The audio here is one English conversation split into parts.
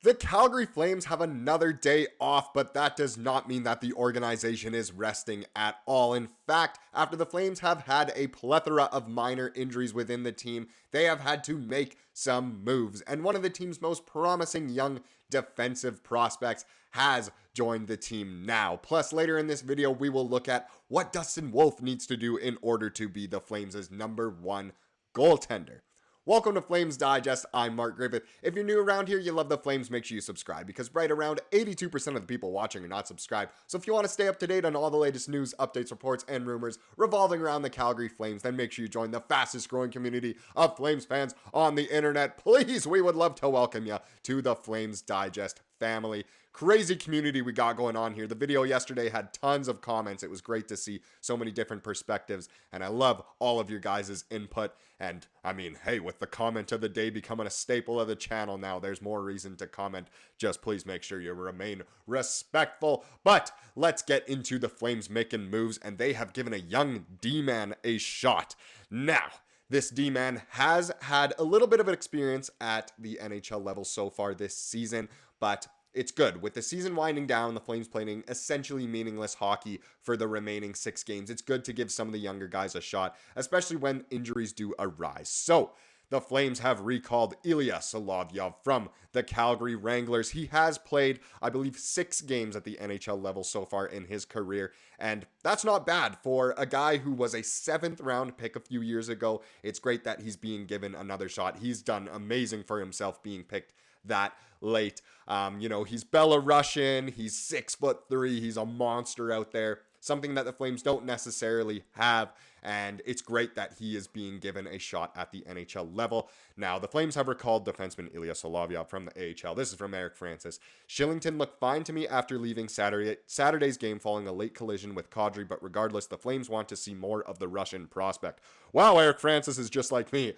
The Calgary Flames have another day off, but that does not mean that the organization is resting at all. In fact, after the Flames have had a plethora of minor injuries within the team, they have had to make some moves. And one of the team's most promising young defensive prospects has joined the team now. Plus, later in this video, we will look at what Dustin Wolf needs to do in order to be the Flames' #1 goaltender. Welcome to Flames Digest. I'm Mark Griffith. If you're new around here, you love the Flames, make sure you subscribe because right around 82% of the people watching are not subscribed. So if you want to stay up to date on all the latest news, updates, reports, and rumors revolving around the Calgary Flames, then make sure you join the fastest growing community of Flames fans on the internet. Please, we would love to welcome you to the Flames Digest family. Crazy community we got going on here. The video yesterday had tons of comments. It was great to see so many different perspectives, and I love all of your guys' input. And I mean, hey, with the comment of the day becoming a staple of the channel now, there's more reason to comment. Just please make sure you remain respectful. But let's get into the Flames making moves, and they have given a young D-man a shot. Now, this D-man has had a little bit of experience at the NHL level so far this season, but it's good. With the season winding down, the Flames playing essentially meaningless hockey for the remaining 6 games. It's good to give some of the younger guys a shot, especially when injuries do arise. So, the Flames have recalled Elias Lindholm from the Calgary Wranglers. He has played, I believe, 6 games at the NHL level so far in his career, and that's not bad for a guy who was a 7th round pick a few years ago. It's great that he's being given another shot. He's done amazing for himself being picked that late. He's Belarusian, he's 6'3", he's a monster out there. Something that the Flames don't necessarily have, and it's great that he is being given a shot at the NHL level. Now, the Flames have recalled defenseman Elias Lindholm from the AHL. This is from Eric Francis. Shillington looked fine to me after leaving Saturday's game following a late collision with Kadri, but regardless, the Flames want to see more of the Russian prospect. Wow, Eric Francis is just like me,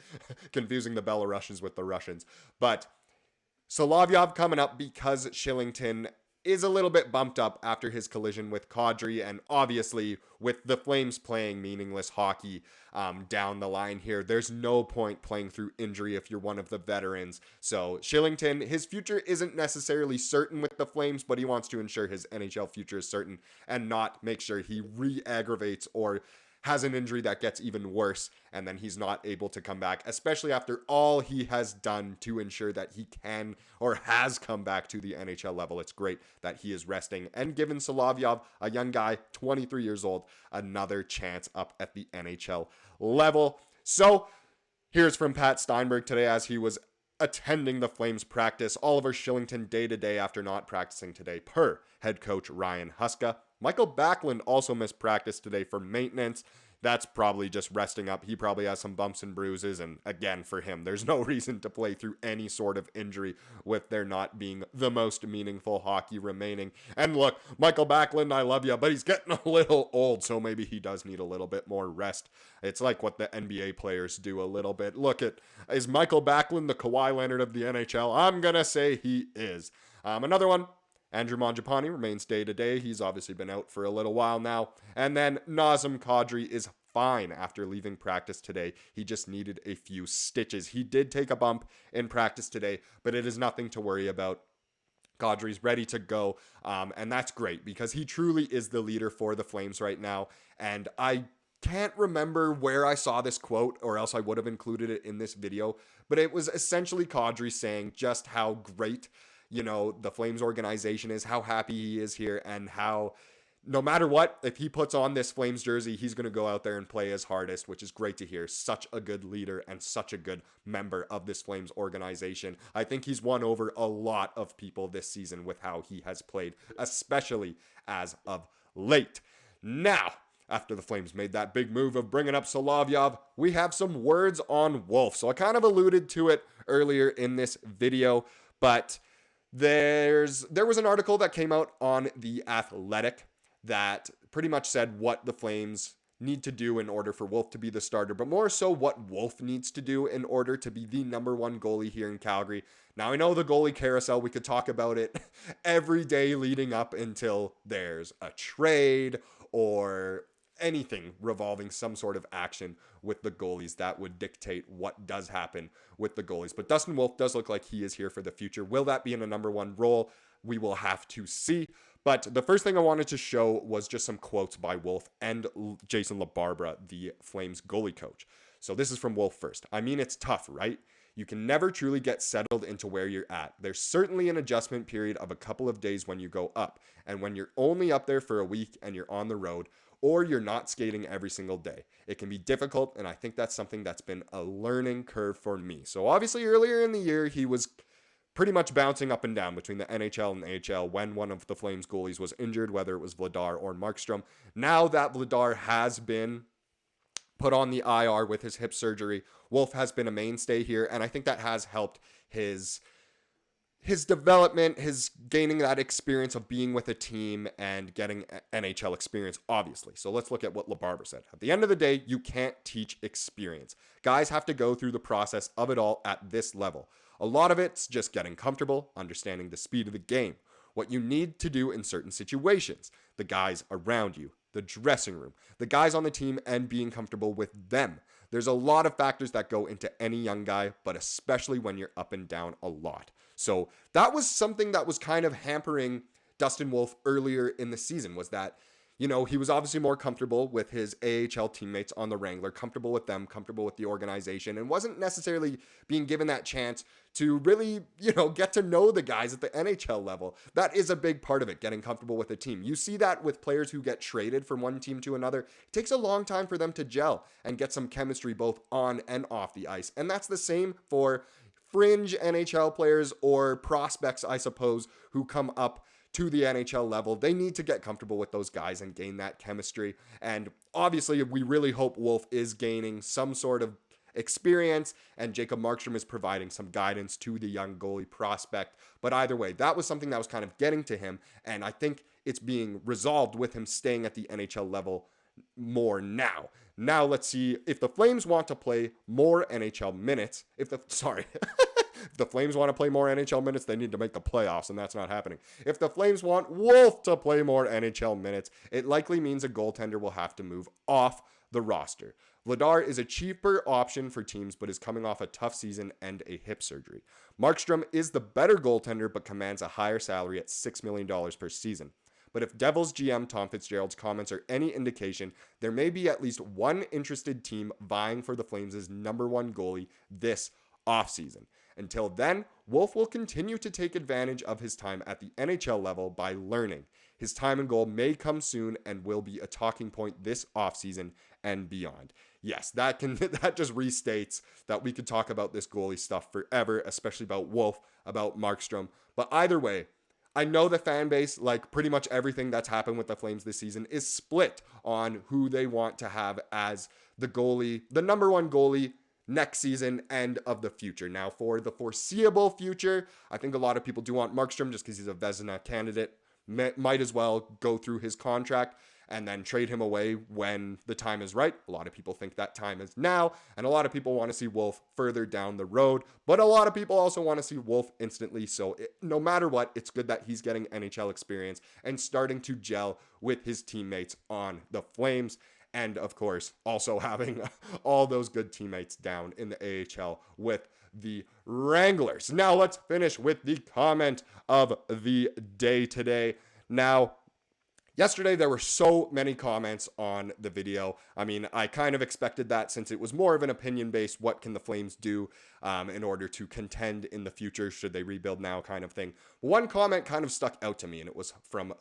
confusing the Belarusians with the Russians. But Solovyov coming up because Shillington is a little bit bumped up after his collision with Kadri, and obviously with the Flames playing meaningless hockey down the line here, there's no point playing through injury if you're one of the veterans. So Shillington, his future isn't necessarily certain with the Flames, but he wants to ensure his NHL future is certain and not make sure he re-aggravates or has an injury that gets even worse, and then he's not able to come back, especially after all he has done to ensure that he can or has come back to the NHL level. It's great that he is resting and given Solovyov, a young guy, 23 years old, another chance up at the NHL level. So here's from Pat Steinberg today as he was attending the Flames practice. Oliver Shillington day-to-day after not practicing today, per head coach Ryan Huska. Michael Backlund also missed practice today for maintenance. That's probably just resting up. He probably has some bumps and bruises, and again, for him, there's no reason to play through any sort of injury with there not being the most meaningful hockey remaining. And look, Michael Backlund, I love you, but he's getting a little old, so maybe he does need a little bit more rest. It's like what the NBA players do a little bit. Is Michael Backlund the Kawhi Leonard of the NHL? I'm going to say he is. Another one, Andrew Mangiapane remains day-to-day. He's obviously been out for a little while now. And then Nazem Kadri is fine after leaving practice today. He just needed a few stitches. He did take a bump in practice today, but it is nothing to worry about. Kadri's ready to go, and that's great because he truly is the leader for the Flames right now. And I can't remember where I saw this quote, or else I would have included it in this video, but it was essentially Kadri saying just how great the Flames organization is, how happy he is here, and how no matter what, if he puts on this Flames jersey, he's going to go out there and play his hardest, which is great to hear. Such a good leader and such a good member of this Flames organization. I think he's won over a lot of people this season with how he has played, especially as of late. Now, after the Flames made that big move of bringing up Solovyov, we have some words on Wolf. So I kind of alluded to it earlier in this video, but there was an article that came out on The Athletic that pretty much said what the Flames need to do in order for Wolf to be the starter, but more so what Wolf needs to do in order to be the #1 goalie here in Calgary. Now, I know the goalie carousel, we could talk about it every day leading up until there's a trade or anything revolving some sort of action with the goalies that would dictate what does happen with the goalies. But Dustin Wolf does look like he is here for the future. Will that be in a number one role? We will have to see. But the first thing I wanted to show was just some quotes by Wolf and Jason LaBarbera, the Flames goalie coach. So this is from Wolf first. I mean, it's tough, right? You can never truly get settled into where you're at. There's certainly an adjustment period of a couple of days when you go up. And when you're only up there for a week and you're on the road, or you're not skating every single day, it can be difficult. And I think that's something that's been a learning curve for me. So obviously earlier in the year, he was pretty much bouncing up and down between the NHL and AHL when one of the Flames goalies was injured, whether it was Vladar or Markstrom. Now that Vladar has been put on the IR with his hip surgery, Wolf has been a mainstay here, and I think that has helped his development, his gaining that experience of being with a team and getting NHL experience, obviously. So let's look at what LaBarbera said. At the end of the day, you can't teach experience. Guys have to go through the process of it all at this level. A lot of it's just getting comfortable, understanding the speed of the game, what you need to do in certain situations, the guys around you, the dressing room, the guys on the team, and being comfortable with them. There's a lot of factors that go into any young guy, but especially when you're up and down a lot. So that was something that was kind of hampering Dustin Wolf earlier in the season, was that, you know, he was obviously more comfortable with his AHL teammates on the Wrangler, comfortable with them, comfortable with the organization, and wasn't necessarily being given that chance to really, you know, get to know the guys at the NHL level. That is a big part of it, getting comfortable with a team. You see that with players who get traded from one team to another. It takes a long time for them to gel and get some chemistry both on and off the ice. And that's the same for fringe NHL players or prospects, I suppose, who come up to the NHL level. They need to get comfortable with those guys and gain that chemistry. And obviously, we really hope Wolf is gaining some sort of experience and Jacob Markstrom is providing some guidance to the young goalie prospect. But either way, that was something that was kind of getting to him. And I think it's being resolved with him staying at the NHL level more now. Now let's see if the Flames want to play more NHL minutes. If the Flames want to play more NHL minutes, they need to make the playoffs, and that's not happening. If the Flames want Wolf to play more NHL minutes, it likely means a goaltender will have to move off the roster. Vladar is a cheaper option for teams, but is coming off a tough season and a hip surgery. Markstrom is the better goaltender, but commands a higher salary at $6 million per season. But if Devils GM Tom Fitzgerald's comments are any indication, there may be at least one interested team vying for the Flames' number one goalie this offseason. Until then, Wolf will continue to take advantage of his time at the NHL level by learning. His time in goal may come soon and will be a talking point this offseason and beyond. Yes, that just restates that we could talk about this goalie stuff forever, especially about Wolf, about Markstrom. But either way, I know the fan base, like pretty much everything that's happened with the Flames this season, is split on who they want to have as the goalie, the number one goalie next season and of the future. Now, for the foreseeable future, I think a lot of people do want Markstrom just because he's a Vezina candidate. Might as well go through his contract and then trade him away when the time is right. A lot of people think that time is now, and a lot of people want to see Wolf further down the road, but a lot of people also want to see Wolf instantly. So no matter what, it's good that he's getting NHL experience and starting to gel with his teammates on the Flames. And of course, also having all those good teammates down in the AHL with the Wranglers. Now let's finish with the comment of the day today. Now, yesterday, there were so many comments on the video. I mean, I kind of expected that since it was more of an opinion-based, what can the Flames do in order to contend in the future? Should they rebuild now kind of thing? One comment kind of stuck out to me, and it was from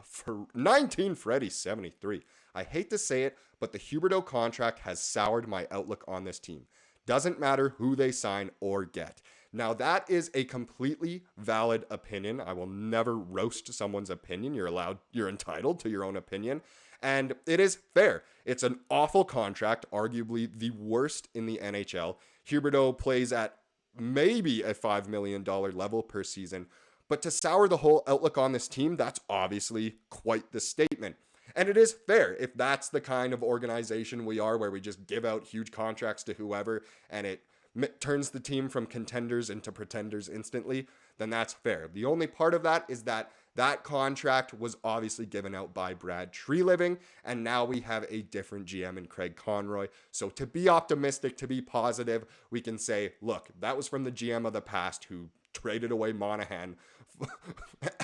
19 Freddy 73. I hate to say it, but the Huberdeau contract has soured my outlook on this team. Doesn't matter who they sign or get. Now, that is a completely valid opinion. I will never roast someone's opinion. You're entitled to your own opinion. And it is fair. It's an awful contract, arguably the worst in the NHL. Huberdeau plays at maybe a $5 million level per season. But to sour the whole outlook on this team, that's obviously quite the statement. And it is fair if that's the kind of organization we are, where we just give out huge contracts to whoever and it turns the team from contenders into pretenders instantly, then that's fair. The only part of that is that That contract was obviously given out by Brad Treliving, and now we have a different GM in Craig Conroy. So to be optimistic, to be positive, we can say, look, that was from the GM of the past who traded away Monahan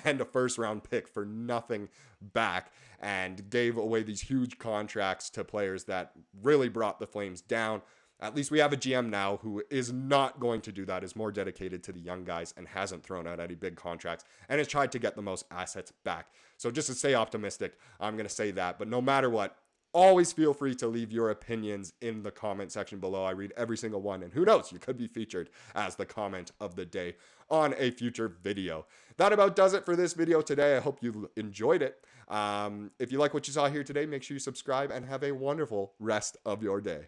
and a first round pick for nothing back and gave away these huge contracts to players that really brought the Flames down. At least we have a GM now who is not going to do that, is more dedicated to the young guys and hasn't thrown out any big contracts and has tried to get the most assets back. So just to stay optimistic, I'm going to say that. But no matter what, always feel free to leave your opinions in the comment section below. I read every single one, and who knows, you could be featured as the comment of the day on a future video. That about does it for this video today. I hope you enjoyed it. If you like what you saw here today, make sure you subscribe and have a wonderful rest of your day.